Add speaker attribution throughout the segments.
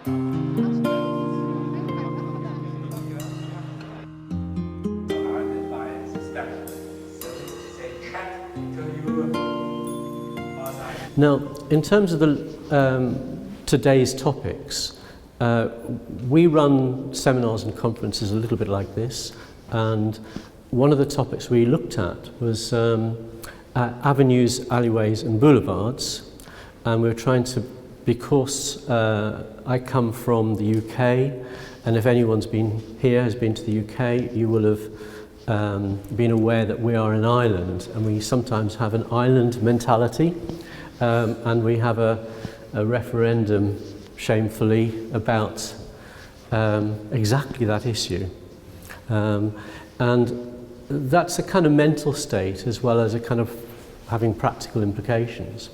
Speaker 1: Now, in terms of today's topics, we run seminars and conferences a little bit like this, and one of the topics we looked at was avenues, alleyways and boulevards, and we were trying to, because I come from the UK, and if anyone's been here, has been to the UK, you will have been aware that we are an island, and we sometimes have an island mentality. And we have a referendum, shamefully, about exactly that issue. And that's a kind of mental state as well as a kind of having practical implications.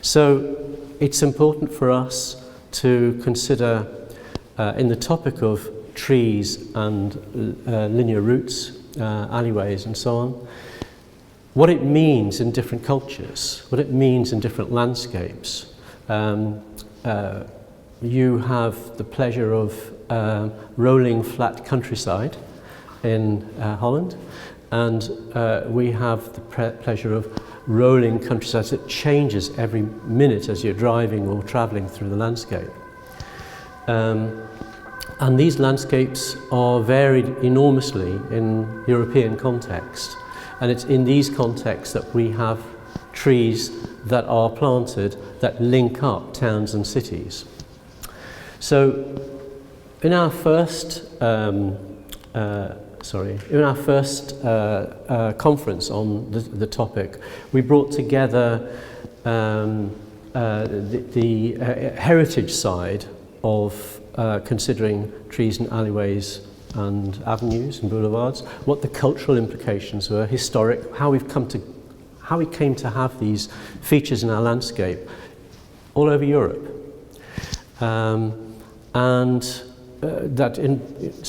Speaker 1: So it's important for us to consider, in the topic of trees and linear routes, alleyways and so on, what it means in different cultures, what it means in different landscapes. You have the pleasure of rolling flat countryside in Holland, and we have the pleasure of rolling countryside that changes every minute as you're driving or travelling through the landscape. And these landscapes are varied enormously in European context. And it's in these contexts that we have trees that are planted that link up towns and cities. So in our first conference on the topic, we brought together the heritage side of considering trees and alleyways and avenues and boulevards, what the cultural implications were, historic, how we came to have these features in our landscape all over Europe. So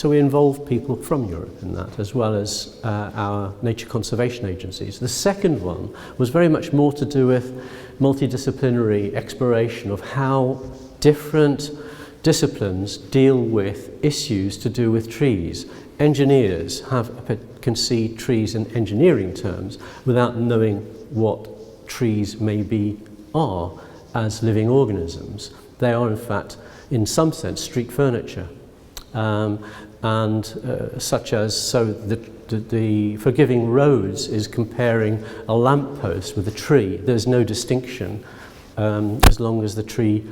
Speaker 1: we involved people from Europe in that, as well as our nature conservation agencies. The second one was very much more to do with multidisciplinary exploration of how different disciplines deal with issues to do with trees. Engineers can see trees in engineering terms without knowing what trees are as living organisms. They are in fact, in some sense, street furniture. Such as, the forgiving roads is comparing a lamppost with a tree. There's no distinction as long as the tree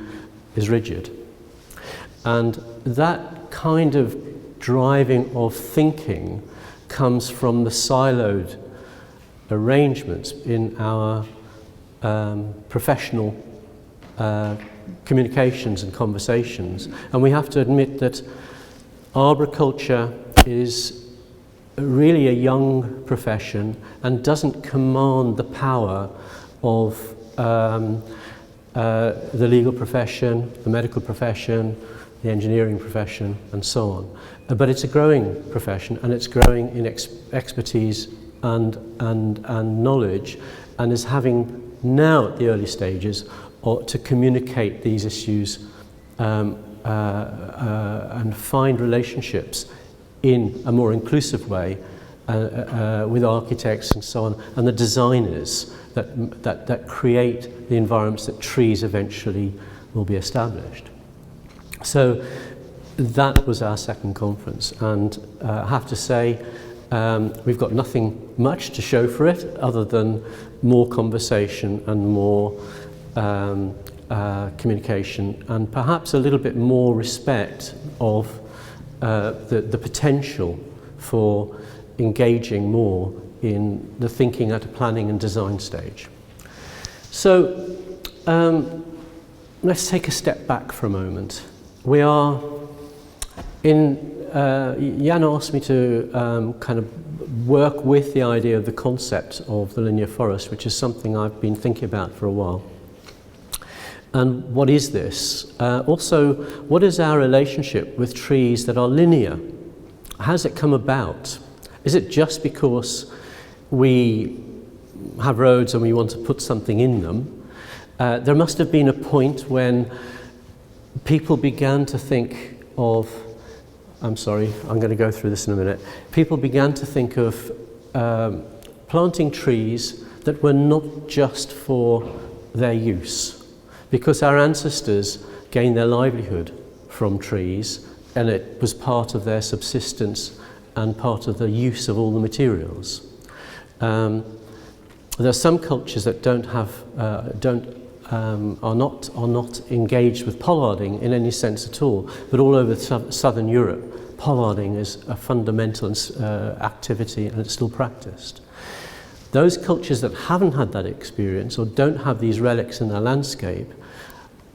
Speaker 1: is rigid. And that kind of driving of thinking comes from the siloed arrangements in our professional communications and conversations. And we have to admit that arboriculture is really a young profession and doesn't command the power of the legal profession, the medical profession, the engineering profession, and so on. But it's a growing profession, and it's growing in expertise and knowledge, and is having now at the early stages to communicate these issues and find relationships in a more inclusive way with architects and so on, and the designers that create the environments that trees eventually will be established. So that was our second conference, and I have to say we've got nothing much to show for it other than more conversation and more communication, and perhaps a little bit more respect of the potential for engaging more in the thinking at a planning and design stage. So let's take a step back for a moment. We are Jan asked me to kind of work with the idea of the concept of the linear forest, which is something I've been thinking about for a while. And what is this? Also, what is our relationship with trees that are linear? How does it come about? Is it just because we have roads and we want to put something in them? There must have been a point when people began to think of, I'm sorry, I'm going to go through this in a minute. People began to think of planting trees that were not just for their use, because our ancestors gained their livelihood from trees, and it was part of their subsistence and part of the use of all the materials. There are some cultures that are not engaged with pollarding in any sense at all, but all over southern Europe, pollarding is a fundamental activity, and it's still practiced. Those cultures that haven't had that experience or don't have these relics in their landscape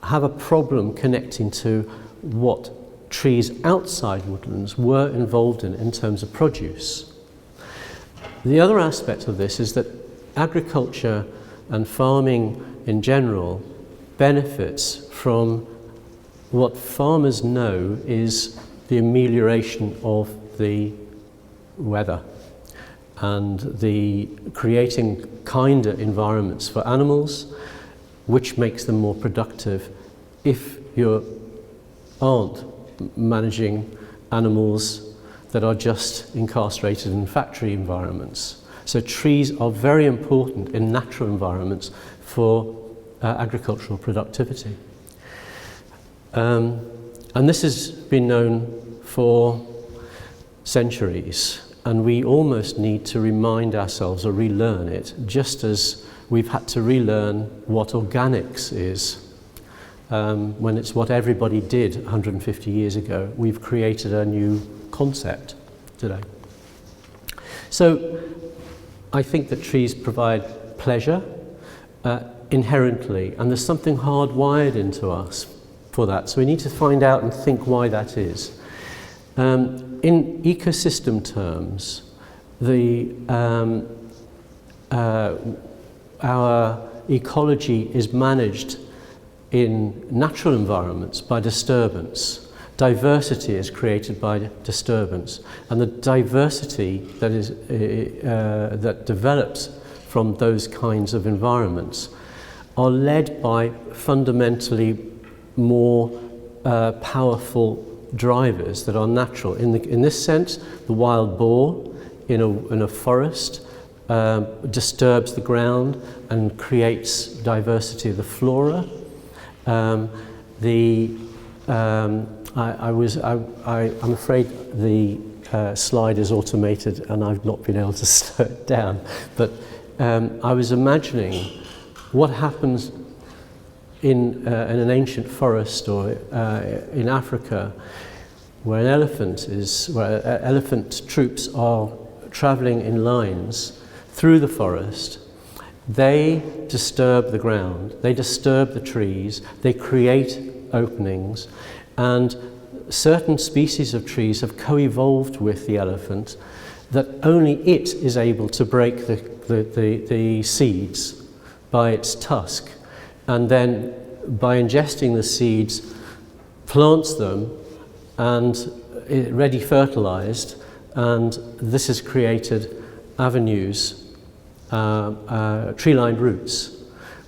Speaker 1: have a problem connecting to what trees outside woodlands were involved in terms of produce. The other aspect of this is that agriculture and farming in general benefits from what farmers know is the amelioration of the weather and the creating kinder environments for animals, which makes them more productive if you aren't managing animals that are just incarcerated in factory environments. So trees are very important in natural environments for agricultural productivity. And this has been known for centuries, and we almost need to remind ourselves or relearn it, just as we've had to relearn what organics is. When it's what everybody did 150 years ago, we've created a new concept today. So I think that trees provide pleasure inherently, and there's something hardwired into us for that. So we need to find out and think why that is. In ecosystem terms, our ecology is managed in natural environments by disturbance. Diversity is created by disturbance, and the diversity that develops from those kinds of environments are led by fundamentally more powerful drivers that are natural. In this sense, the wild boar in a forest disturbs the ground and creates diversity of the flora. I'm afraid the slide is automated and I've not been able to slow it down, but I was imagining what happens in an ancient forest or in Africa where elephant troops are travelling in lines through the forest. They disturb the ground, they disturb the trees, they create openings, and certain species of trees have co-evolved with the elephant that only it is able to break the seeds by its tusk, and then by ingesting the seeds plants them and ready fertilized, and this has created avenues, tree-lined routes,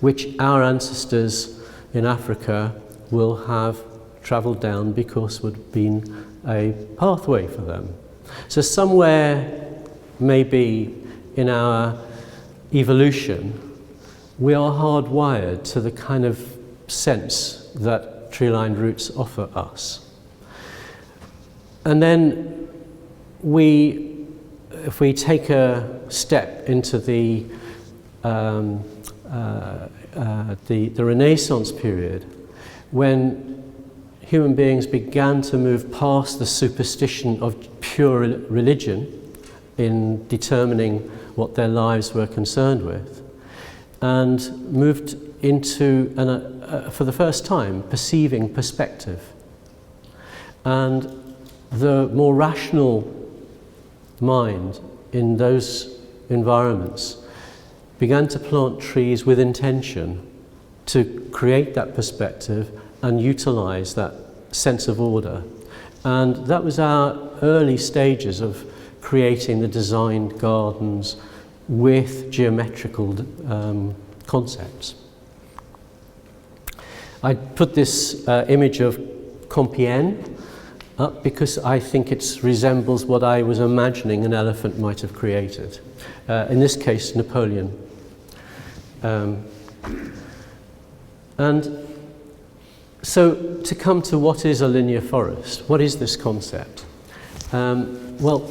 Speaker 1: which our ancestors in Africa will have travelled down because would have been a pathway for them. So somewhere maybe in our evolution we are hardwired to the kind of sense that tree-lined routes offer us. And then if we take a step into the Renaissance period, when human beings began to move past the superstition of pure religion in determining what their lives were concerned with, and moved into, for the first time, perceiving perspective. And the more rational mind in those environments began to plant trees with intention to create that perspective and utilize that sense of order. And that was our early stages of creating the designed gardens with geometrical concepts. I put this image of Compiègne, because I think it resembles what I was imagining an elephant might have created. In this case, Napoleon. And so to come to what is a linear forest, what is this concept? Well,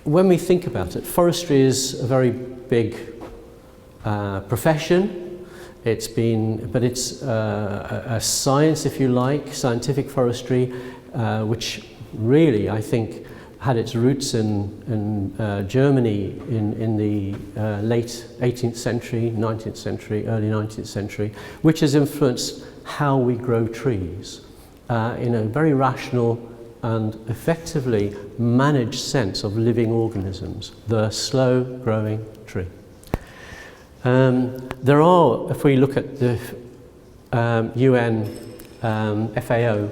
Speaker 1: when we think about it, forestry is a very big profession. It's a science, if you like, scientific forestry, which really, I think, had its roots in Germany in the late 18th century, 19th century, early 19th century, which has influenced how we grow trees in a very rational and effectively managed sense of living organisms, the slow-growing tree. There are, if we look at the UN FAO,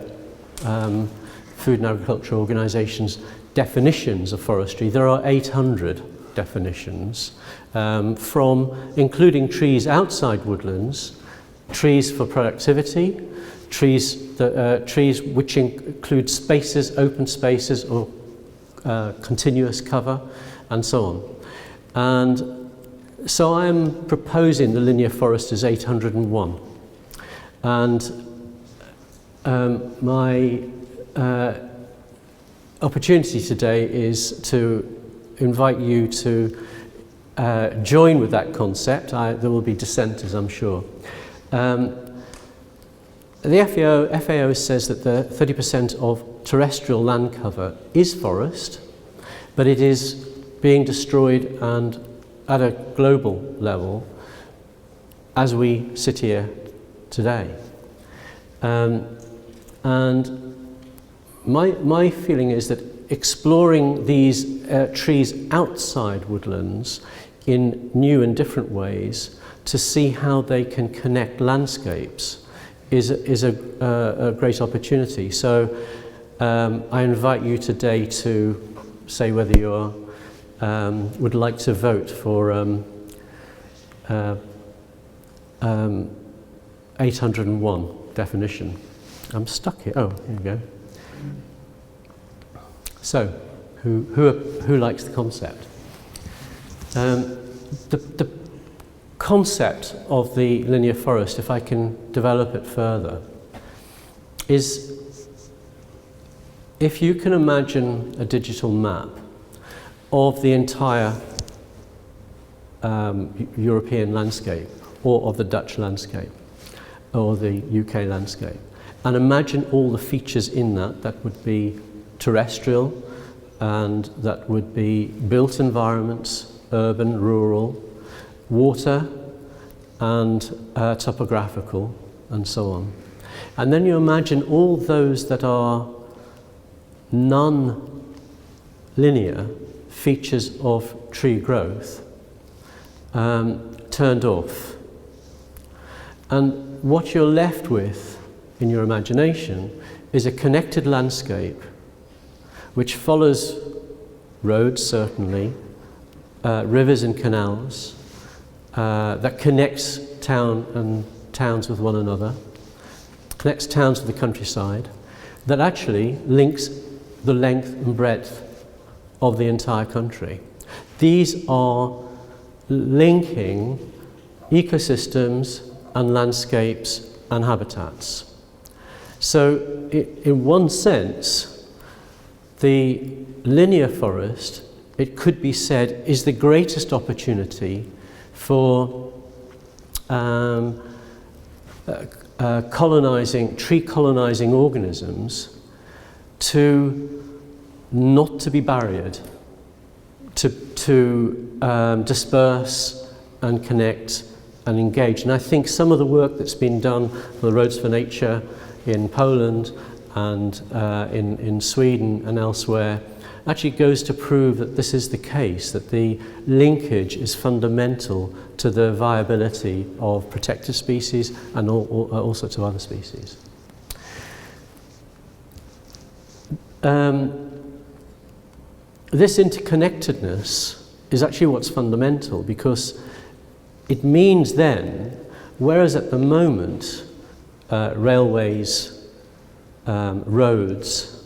Speaker 1: Food and Agriculture Organization's definitions of forestry, there are 800 definitions, including trees outside woodlands, trees for productivity, trees which include spaces, open spaces or continuous cover, and so on. And so I am proposing the linear forest as 801. And my opportunity today is to invite you to join with that concept. There will be dissenters, I'm sure. The FAO says that the 30% of terrestrial land cover is forest, but it is being destroyed and at a global level as we sit here today. And my feeling is that exploring these trees outside woodlands in new and different ways to see how they can connect landscapes is a great opportunity. So I invite you today to say whether you would like to vote for 801 definition. I'm stuck here. Oh, here we go. So, who likes the concept? The concept of the linear forest, if I can develop it further, is if you can imagine a digital map of the entire European landscape, or of the Dutch landscape, or the UK landscape, and imagine all the features in that would be terrestrial, and that would be built environments, urban, rural, water, and topographical, and so on. And then you imagine all those that are non-linear features of tree growth turned off. And what you're left with in your imagination is a connected landscape which follows roads, certainly, rivers and canals, that connects towns with one another, connects towns with the countryside, that actually links the length and breadth of the entire country. These are linking ecosystems and landscapes and habitats. So in one sense, the linear forest, it could be said, is the greatest opportunity for tree colonizing organisms to not to be barriered, to disperse and connect and engage. And I think some of the work that's been done for the Roads for Nature in Poland and in Sweden and elsewhere actually goes to prove that this is the case, that the linkage is fundamental to the viability of protected species and all sorts of other species. This interconnectedness is actually what's fundamental, because it means then, whereas at the moment railways roads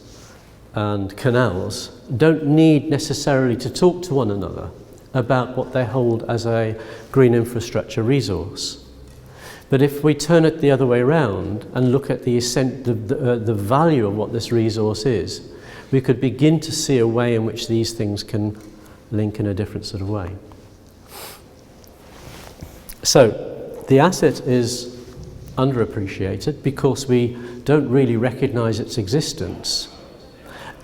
Speaker 1: and canals don't need necessarily to talk to one another about what they hold as a green infrastructure resource. But if we turn it the other way around and look at the value of what this resource is, we could begin to see a way in which these things can link in a different sort of way. So, the asset is underappreciated because we don't really recognize its existence.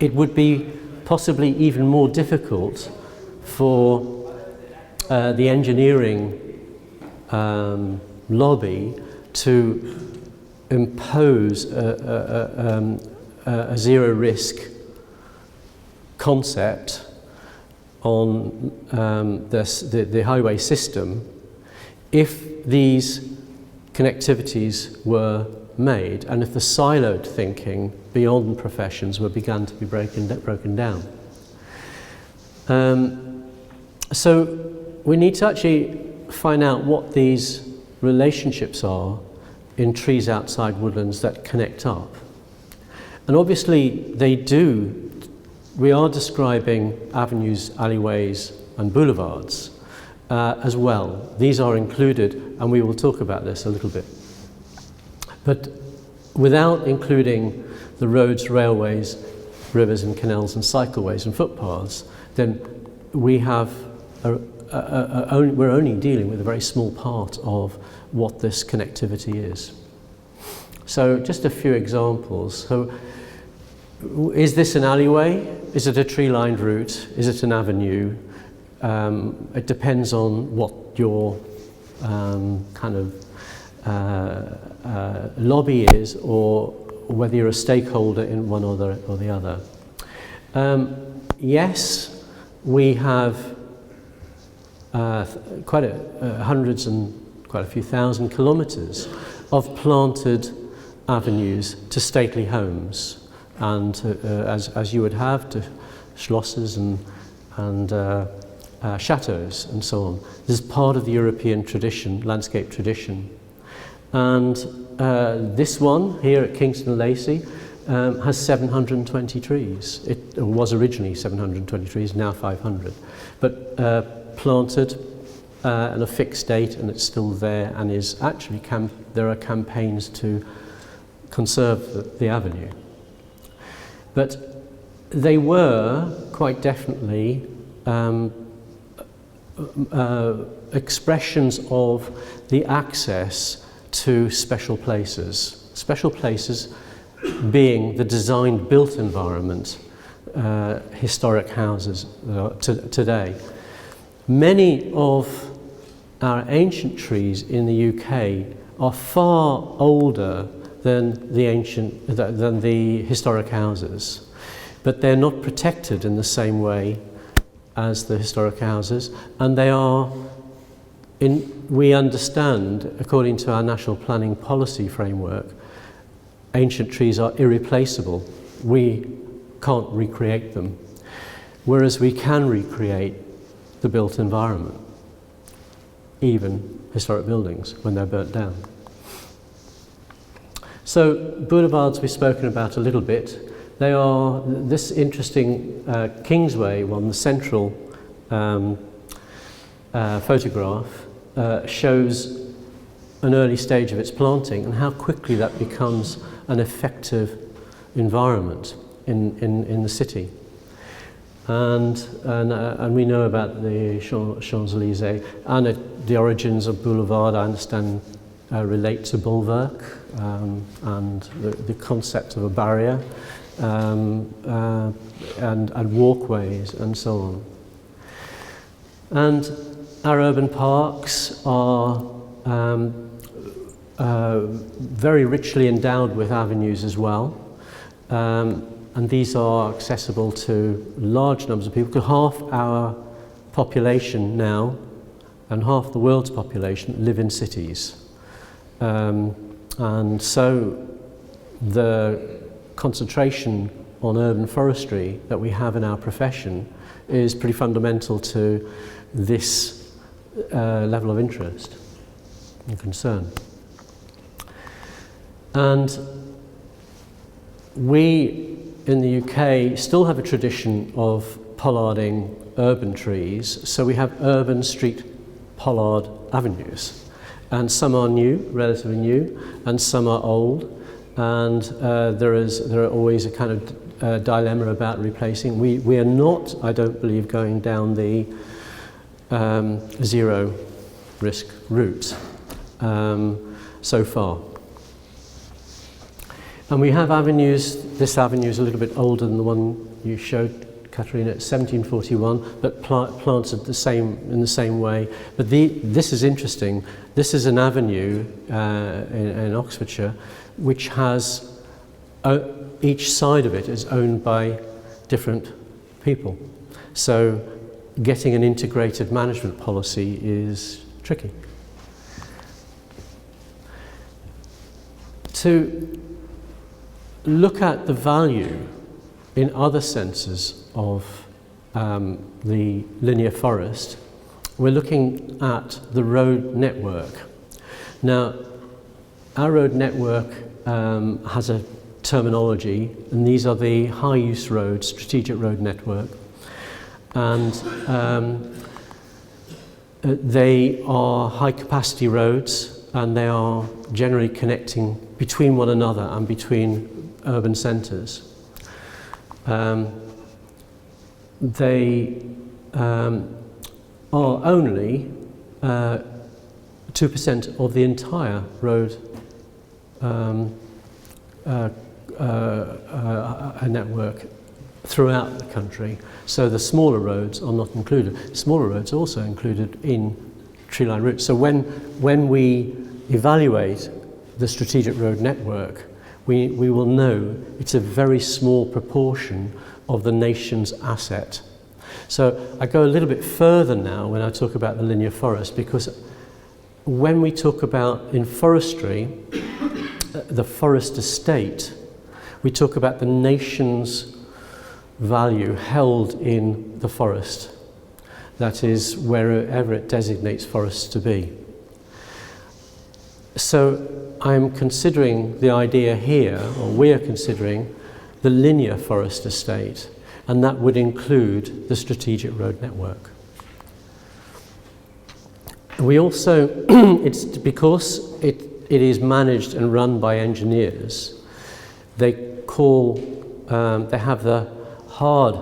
Speaker 1: It would be possibly even more difficult for the engineering lobby to impose a zero risk concept on the highway system if these connectivities were made and if the siloed thinking beyond professions began to be broken down. So we need to actually find out what these relationships are in trees outside woodlands that connect up. And obviously we are describing avenues, alleyways and boulevards as well. These are included, and we will talk about this a little bit. But without including the roads, railways, rivers and canals and cycleways and footpaths, then we have we're only dealing with a very small part of what this connectivity is. So just a few examples. So is this an alleyway? Is it a tree-lined route? Is it an avenue? It depends on what your kind of lobby is, or whether you're a stakeholder in one or the other. Yes, we have hundreds and quite a few thousand kilometres of planted avenues to stately homes, and as you would have to schlosses and chateaus and so on. This is part of the European tradition, landscape tradition. And this one here at Kingston Lacey has 720 trees. It was originally 720 trees, now 500. But planted and a fixed date, and it's still there, and is actually there are campaigns to conserve the avenue. But they were quite definitely expressions of the access to special places being the designed built environment, historic houses today. Many of our ancient trees in the UK are far older than the historic houses, but they're not protected in the same way as the historic houses, and they are we understand, according to our national planning policy framework, ancient trees are irreplaceable. We can't recreate them, whereas we can recreate the built environment, even historic buildings when they're burnt down. So boulevards we've spoken about a little bit. They are this interesting Kingsway one, the central photograph shows an early stage of its planting and how quickly that becomes an effective environment in the city. And we know about the Champs-Élysées, and the origins of boulevard, I understand, relate to bulwark and the concept of a barrier and walkways and so on. And our urban parks are very richly endowed with avenues as well. And these are accessible to large numbers of people, because half our population now and half the world's population live in cities. And so the concentration on urban forestry that we have in our profession is pretty fundamental to this level of interest and concern. And we in the UK still have a tradition of pollarding urban trees, so we have urban street pollard avenues, and some are new, relatively new, and some are old, and there are always a kind of dilemma about replacing. We are not, I don't believe, going down the zero risk route so far. And we have avenues. This avenue is a little bit older than the one you showed, Katerina, at 1741, but planted in the same way. But this is interesting. This is an avenue in Oxfordshire which has, each side of it is owned by different people. So getting an integrated management policy is tricky. To look at the value in other senses of the linear forest, we're looking at the road network. Now, our road network has a terminology, and these are the high-use roads, strategic road network, and they are high-capacity roads, and they are generally connecting between one another and between urban centres. They are only 2% of the entire road network throughout the country. So the smaller roads are not included. Smaller roads are also included in tree line routes. So when we evaluate the strategic road network, we will know it's a very small proportion of the nation's asset. So I go a little bit further now when I talk about the linear forest, because when we talk about, in forestry, the forest estate, we talk about the nation's value held in the forest. That is, wherever it designates forests to be. So I'm considering the idea here, or we are considering, the linear forest estate, and that would include the strategic road network. We also, it's because it is managed and run by engineers, they have the hard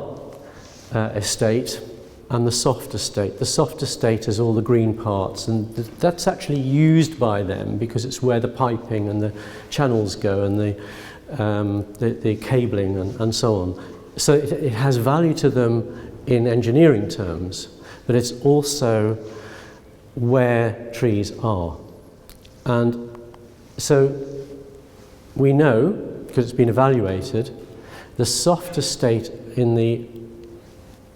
Speaker 1: estate and the soft estate. The soft estate is all the green parts, and that's actually used by them because it's where the piping and the channels go and the cabling and so on. So it has value to them in engineering terms, but it's also where trees are. And so we know, because it's been evaluated, the soft estate in the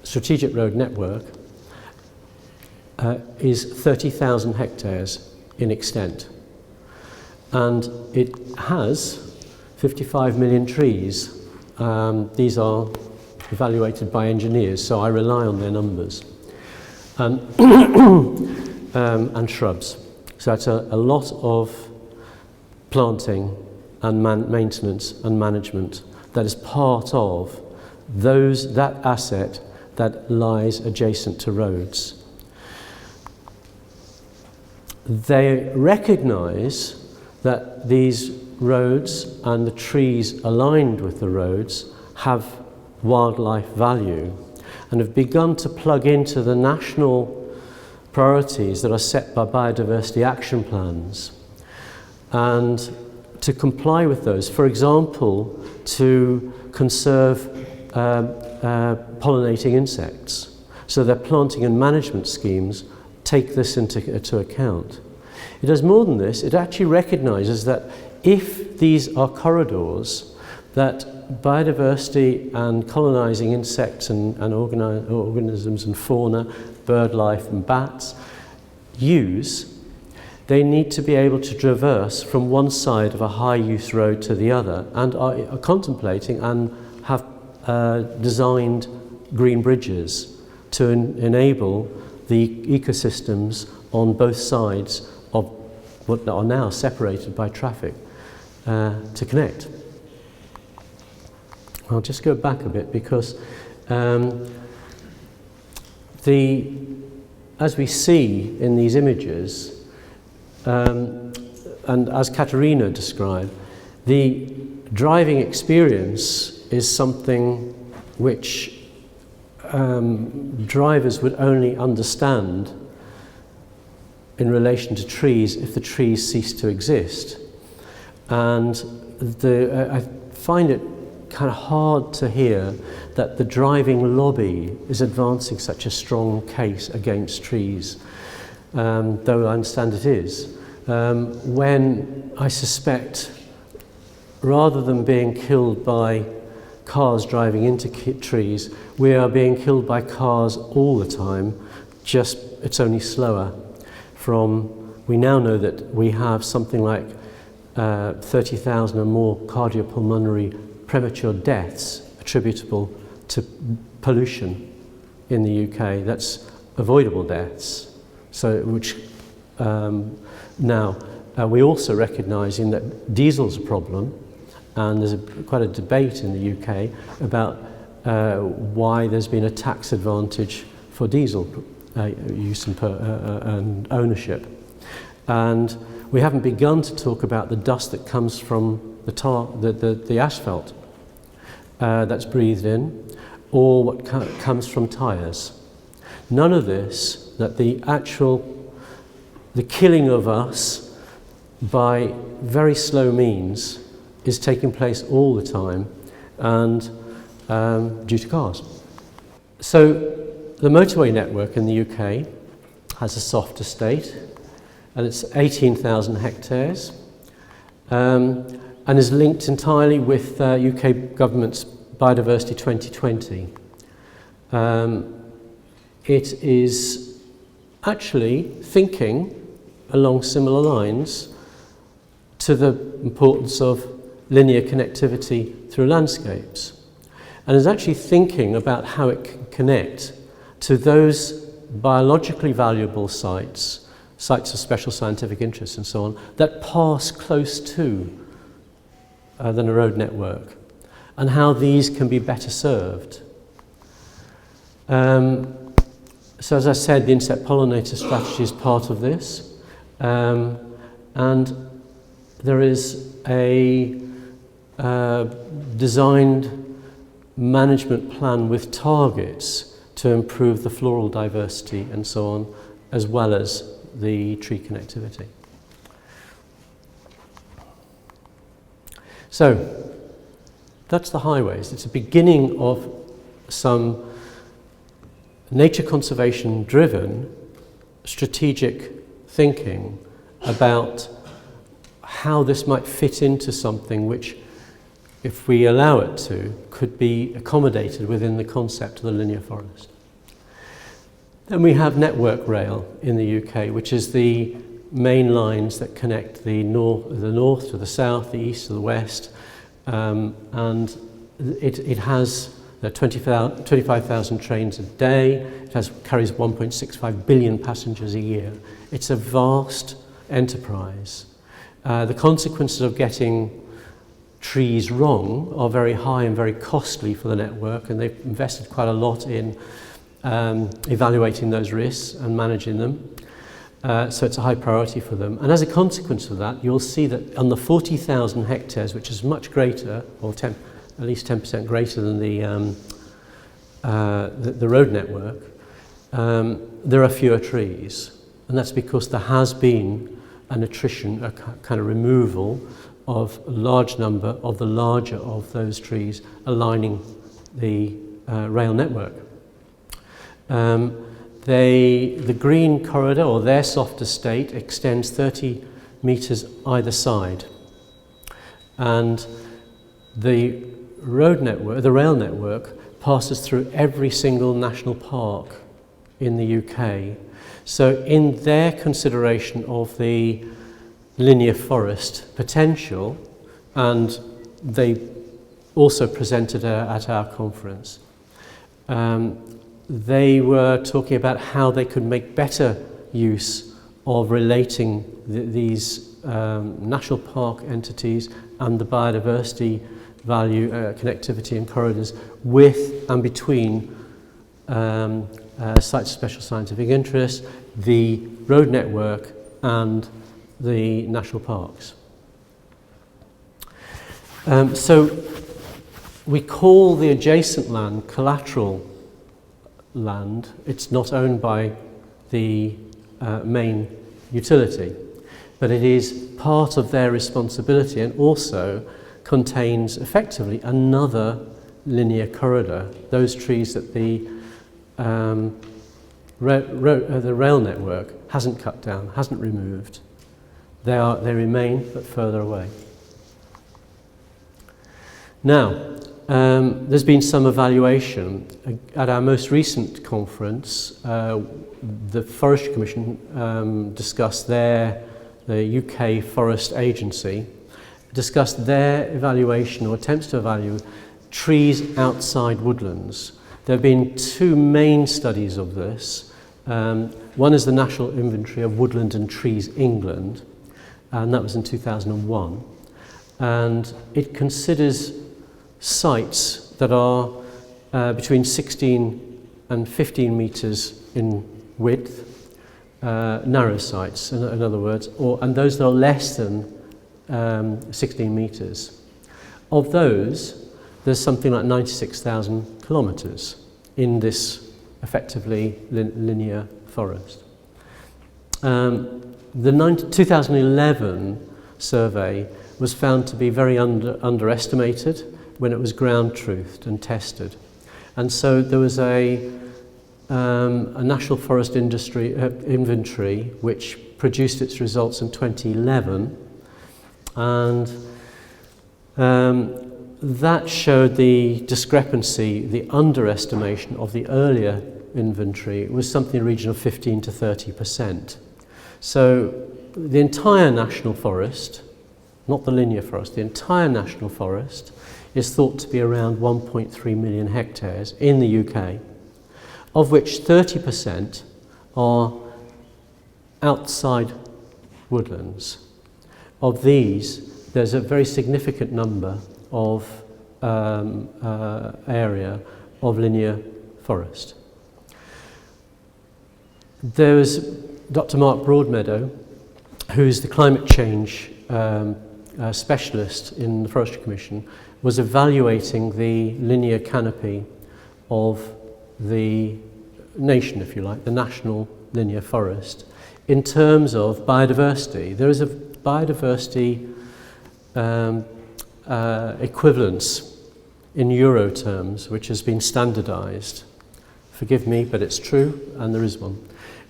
Speaker 1: strategic road network is 30,000 hectares in extent, and it has 55 million trees. These are evaluated by engineers, so I rely on their numbers, and shrubs. So that's a lot of planting and maintenance and management that is part of that asset that lies adjacent to roads. They recognise that these roads and the trees aligned with the roads have wildlife value, and have begun to plug into the national priorities that are set by biodiversity action plans, and to comply with those. For example, to conserve pollinating insects. So their planting and management schemes take this into account. It does more than this. It actually recognises that if these are corridors that biodiversity and colonising insects and organisms and fauna, bird life and bats use, they need to be able to traverse from one side of a high-use road to the other, and are contemplating and have designed green bridges to enable the ecosystems on both sides of what are now separated by traffic to connect. I'll just go back a bit because as we see in these images, and as Katerina described, the driving experience is something which drivers would only understand in relation to trees if the trees cease to exist. And I find it kind of hard to hear that the driving lobby is advancing such a strong case against trees, though I understand it is, when I suspect rather than being killed by cars driving into trees, we are being killed by cars all the time, just it's only slower. We now know that we have something like 30,000 or more cardiopulmonary premature deaths attributable to pollution in the UK. That's avoidable deaths. So, which now we're also recognising that diesel's a problem, and there's quite a debate in the UK about why there's been a tax advantage for diesel use and ownership. And we haven't begun to talk about the dust that comes from the asphalt that's breathed in, or what comes from tyres. None of this, that the killing of us by very slow means is taking place all the time, and due to cars. So the motorway network in the UK has a soft estate, and it's 18,000 hectares, and is linked entirely with UK government's Biodiversity 2020. It is actually thinking along similar lines to the importance of linear connectivity through landscapes, and is actually thinking about how it can connect to those biologically valuable sites of special scientific interest and so on, that pass close to the road network, and how these can be better served. So as I said, the insect pollinator strategy is part of this, and there is a designed management plan with targets to improve the floral diversity and so on, as well as the tree connectivity. So that's the highways. It's a beginning of some nature conservation driven strategic thinking about how this might fit into something which, if we allow it to, could be accommodated within the concept of the linear forest. Then we have Network Rail in the UK, which is the main lines that connect the north to the south, the east to the west, and it has 25,000 trains a day. It carries 1.65 billion passengers a year. It's a vast enterprise. The consequences of getting trees wrong are very high and very costly for the network, and they've invested quite a lot in evaluating those risks and managing them. So it's a high priority for them. And as a consequence of that, you'll see that on the 40,000 hectares, which is much greater, or at least 10% greater than the road network, there are fewer trees. And that's because there has been an attrition, a kind of removal of a large number of the larger of those trees aligning the rail network. The green corridor, or their soft estate, extends 30 metres either side. And the road network, the rail network, passes through every single national park in the UK. So in their consideration of the linear forest potential, and they also presented at our conference, they were talking about how they could make better use of relating these national park entities and the biodiversity value connectivity and corridors with and between sites of special scientific interest, the road network and the national parks. So we call the adjacent land collateral land. It's not owned by the main utility, but it is part of their responsibility and also contains effectively another linear corridor. Those trees that the rail network hasn't cut down, hasn't removed. They remain, but further away. Now, there's been some evaluation. At our most recent conference, the Forestry Commission discussed the UK Forest Agency, discussed their evaluation or attempts to evaluate trees outside woodlands. There have been two main studies of this. One is the National Inventory of Woodland and Trees England, and that was in 2001. And it considers sites that are between 16 and 15 metres in width, narrow sites, in other words, and those that are less than 16 metres. Of those, there's something like 96,000 kilometres in this effectively linear forest. The 2011 survey was found to be very underestimated when it was ground truthed and tested. And so there was a National Forest Inventory which produced its results in 2011, and that showed the discrepancy, the underestimation of the earlier inventory was something in the region of 15 to 30%. So the entire national forest, not the linear forest, the entire national forest is thought to be around 1.3 million hectares in the UK, of which 30% are outside woodlands. Of these, there's a very significant number of area of linear forest. There was Dr. Mark Broadmeadow, who's the climate change specialist in the Forestry Commission, was evaluating the linear canopy of the nation, if you like, the national linear forest, in terms of biodiversity. There is a biodiversity equivalence in euro terms, which has been standardised. Forgive me, but it's true, and there is one.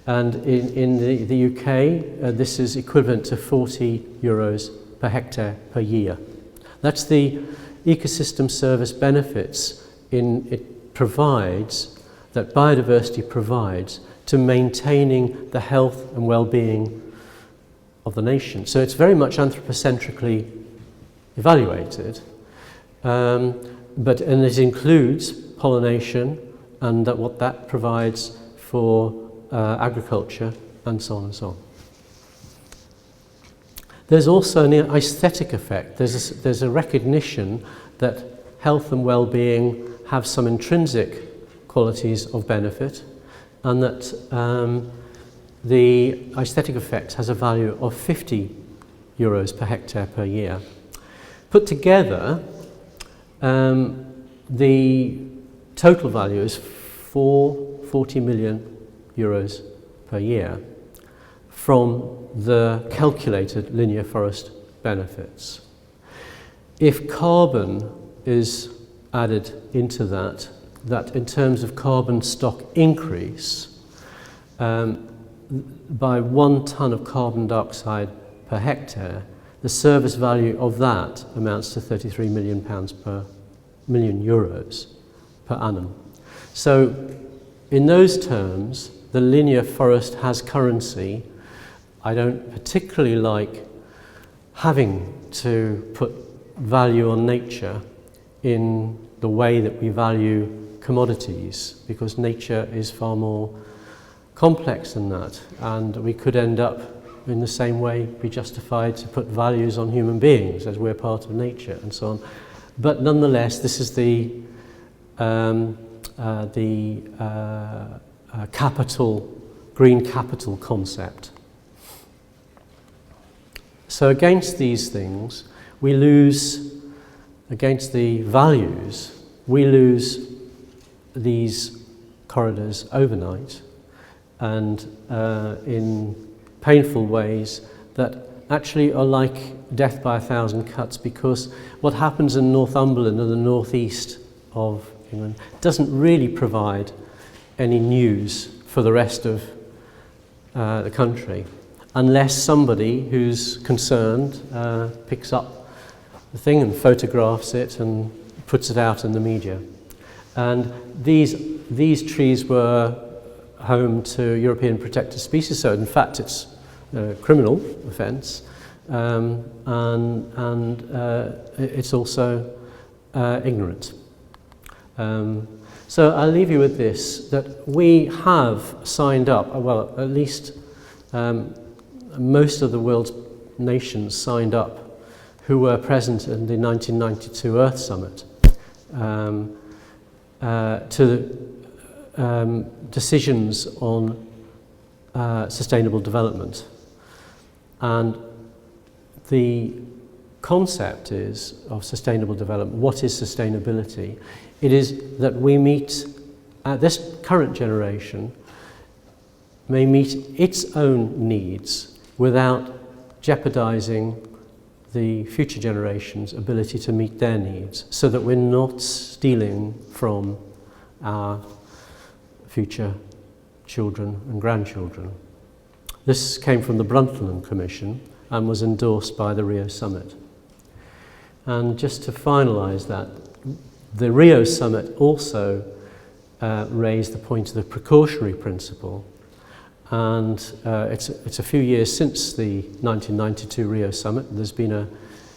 Speaker 1: And in the UK, this is equivalent to 40 euros per hectare per year. That's the ecosystem service benefits it provides, that biodiversity provides, to maintaining the health and well-being of the nation. So it's very much anthropocentrically evaluated, and it includes pollination and what that provides for agriculture and so on and so on. There's also an aesthetic effect. There's a recognition that health and well-being have some intrinsic qualities of benefit, and that the aesthetic effect has a value of 50 euros per hectare per year. Put together, the total value is 40 million euros per year from the calculated linear forest benefits. If carbon is added into that in terms of carbon stock increase, by 1 tonne of carbon dioxide per hectare, the service value of that amounts to £33 million per annum. So in those terms, the linear forest has currency. I don't particularly like having to put value on nature in the way that we value commodities, because nature is far more complex than that, and we could end up in the same way be justified to put values on human beings as we're part of nature and so on. But nonetheless, this is the green capital concept. So against these things, we lose, against the values, we lose these corridors overnight, and in painful ways that actually are like death by 1,000 cuts, because what happens in Northumberland and the northeast of England doesn't really provide any news for the rest of the country, unless somebody who's concerned picks up the thing and photographs it and puts it out in the media. And these trees were home to European protected species, so in fact it's a criminal offence, and it's also ignorant. So I'll leave you with this, that we have signed up, well, at least most of the world's nations signed up who were present in the 1992 Earth Summit to decisions on sustainable development. And the concept is of sustainable development. What is sustainability? It is that we meet, this current generation may meet its own needs without jeopardizing the future generations' ability to meet their needs, so that we're not stealing from our future children and grandchildren. This came from the Brundtland Commission and was endorsed by the Rio Summit. And just to finalise that, the Rio Summit also raised the point of the precautionary principle, and it's a few years since the 1992 Rio Summit. There's been a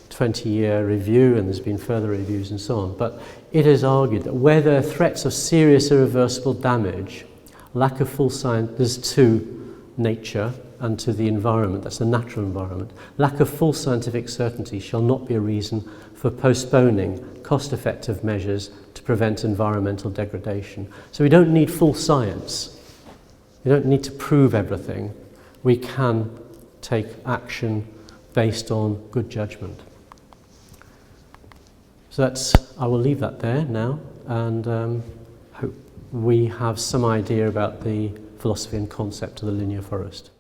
Speaker 1: 20-year review and there's been further reviews and so on, but it is argued that where there are threats of serious irreversible damage, lack of full science to nature and to the environment, that's the natural environment, lack of full scientific certainty shall not be a reason for postponing cost-effective measures to prevent environmental degradation. So we don't need full science. We don't need to prove everything. We can take action based on good judgment. So I will leave that there now, and hope we have some idea about the philosophy and concept of the linear forest.